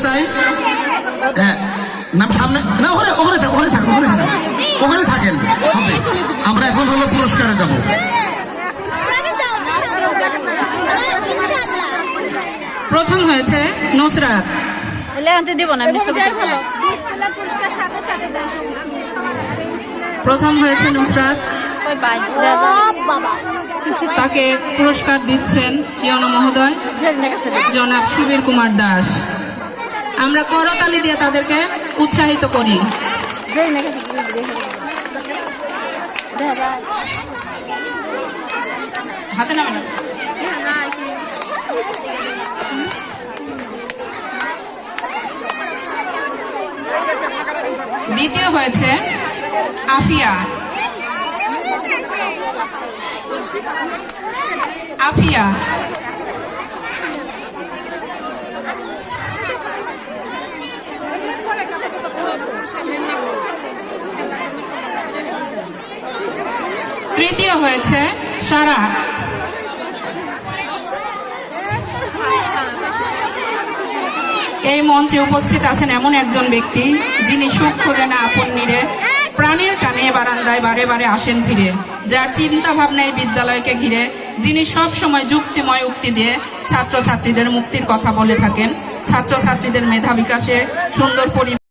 চাই। হ্যাঁ, নাম সামনে না, ওখানে থাকেন। আমরা এখন হলো পুরস্কারে যাব। প্রথম হয়েছে নুসরাত। প্রথম হয়েছে নুসরাত, তাকে পুরস্কার দিচ্ছেন ইয়নো মহোদয় জনাব শিবির কুমার দাস। আমরা করতালি দিয়ে তাদেরকে উৎসাহিত করি। হাসিনা ম্যাডাম। দ্বিতীয় হয়েছে আফিয়া। আফিয়া তৃতীয় হয়েছে সারা। এই মঞ্চে উপস্থিত আছেন এমন একজন ব্যক্তি যিনি সুখ খোঁজে না আপন নিরে, প্রাণের টানে বারান্দায় বারে বারে আসেন ফিরে, যার চিন্তা ভাবনায় বিদ্যালয়কে ঘিরে, যিনি সব সময় যুক্তিময় উক্তি দিয়ে ছাত্রছাত্রীদের মুক্তির কথা বলে থাকেন, ছাত্রছাত্রীদের মেধা বিকাশে সুন্দর পরিবেশ